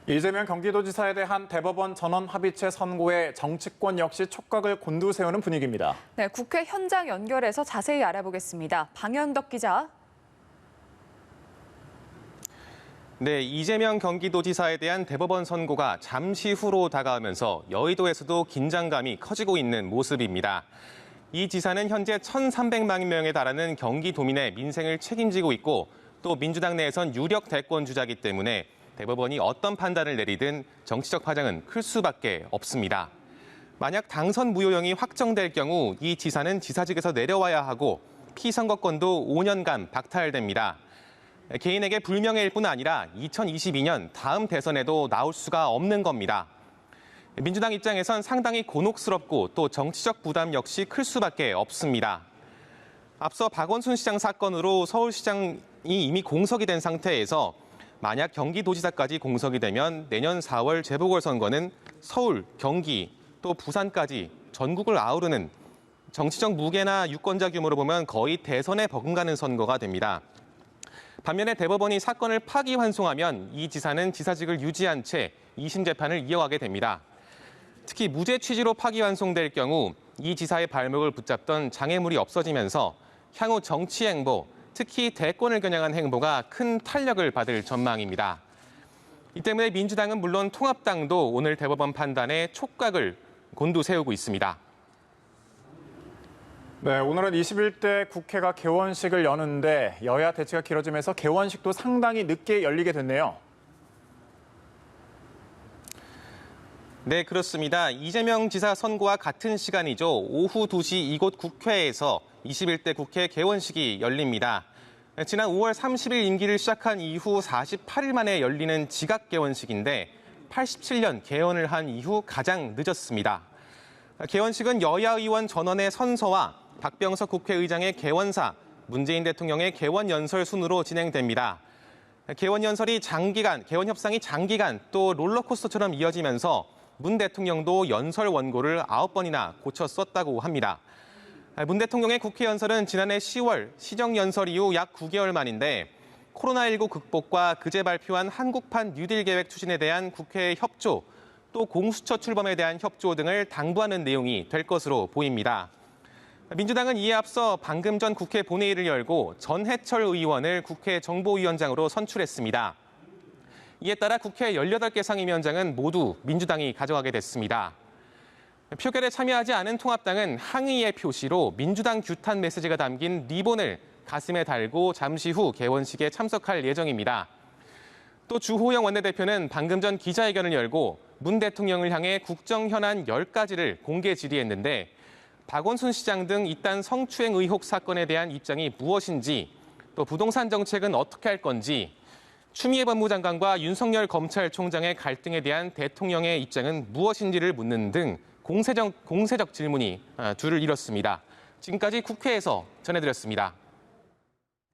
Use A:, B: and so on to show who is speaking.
A: 이재명 경기도지사에 대한 대법원 전원 합의체 선고에 정치권 역시 촉각을 곤두세우는 분위기입니다.
B: 네, 국회 현장 연결해서 자세히 알아보겠습니다. 방현덕 기자.
C: 네, 이재명 경기도지사에 대한 대법원 선고가 잠시 후로 다가오면서 여의도에서도 긴장감이 커지고 있는 모습입니다. 이 지사는 현재 1,300만 명에 달하는 경기도민의 민생을 책임지고 있고 또 민주당 내에선 유력 대권 주자이기 때문에 대법원이 어떤 판단을 내리든 정치적 파장은 클 수밖에 없습니다. 만약 당선 무효형이 확정될 경우 이 지사는 지사직에서 내려와야 하고 피선거권도 5년간 박탈됩니다. 개인에게 불명예일 뿐 아니라 2022년 다음 대선에도 나올 수가 없는 겁니다. 민주당 입장에선 상당히 곤혹스럽고 또 정치적 부담 역시 클 수밖에 없습니다. 앞서 박원순 시장 사건으로 서울시장이 이미 공석이 된 상태에서 만약 경기도지사까지 공석이 되면 내년 4월 재보궐선거는 서울, 경기, 또 부산까지 전국을 아우르는 정치적 무게나 유권자 규모로 보면 거의 대선에 버금가는 선거가 됩니다. 반면에 대법원이 사건을 파기환송하면 이 지사는 지사직을 유지한 채 2심 재판을 이어가게 됩니다. 특히 무죄 취지로 파기환송될 경우 이 지사의 발목을 붙잡던 장애물이 없어지면서 향후 정치 행보, 특히 대권을 겨냥한 행보가 큰 탄력을 받을 전망입니다. 이 때문에 민주당은 물론 통합당도 오늘 대법원 판단에 촉각을 곤두세우고 있습니다.
A: 네, 오늘은 21대 국회가 개원식을 여는데 여야 대치가 길어지면서 개원식도 상당히 늦게 열리게 됐네요.
C: 네, 그렇습니다. 이재명 지사 선고와 같은 시간이죠. 오후 2시 이곳 국회에서 21대 국회 개원식이 열립니다. 지난 5월 30일 임기를 시작한 이후 48일 만에 열리는 지각 개원식인데 87년 개원을 한 이후 가장 늦었습니다. 개원식은 여야 의원 전원의 선서와 박병석 국회의장의 개원사, 문재인 대통령의 개원 연설 순으로 진행됩니다. 개원 연설이 장기간, 개원 협상이 장기간 또 롤러코스터처럼 이어지면서 문 대통령도 연설 원고를 9번이나 고쳐 썼다고 합니다. 문 대통령의 국회 연설은 지난해 10월 시정연설 이후 약 9개월 만인데 코로나19 극복과 그제 발표한 한국판 뉴딜 계획 추진에 대한 국회의 협조, 또 공수처 출범에 대한 협조 등을 당부하는 내용이 될 것으로 보입니다. 민주당은 이에 앞서 방금 전 국회 본회의를 열고 전해철 의원을 국회 정보위원장으로 선출했습니다. 이에 따라 국회 18개 상임위원장은 모두 민주당이 가져가게 됐습니다. 표결에 참여하지 않은 통합당은 항의의 표시로 민주당 규탄 메시지가 담긴 리본을 가슴에 달고 잠시 후 개원식에 참석할 예정입니다. 또 주호영 원내대표는 방금 전 기자회견을 열고 문 대통령을 향해 국정 현안 10가지를 공개 질의했는데 박원순 시장 등 이딴 성추행 의혹 사건에 대한 입장이 무엇인지, 또 부동산 정책은 어떻게 할 건지, 추미애 법무장관과 윤석열 검찰총장의 갈등에 대한 대통령의 입장은 무엇인지를 묻는 등 공세적 질문이 줄을 이뤘습니다. 지금까지 국회에서 전해드렸습니다.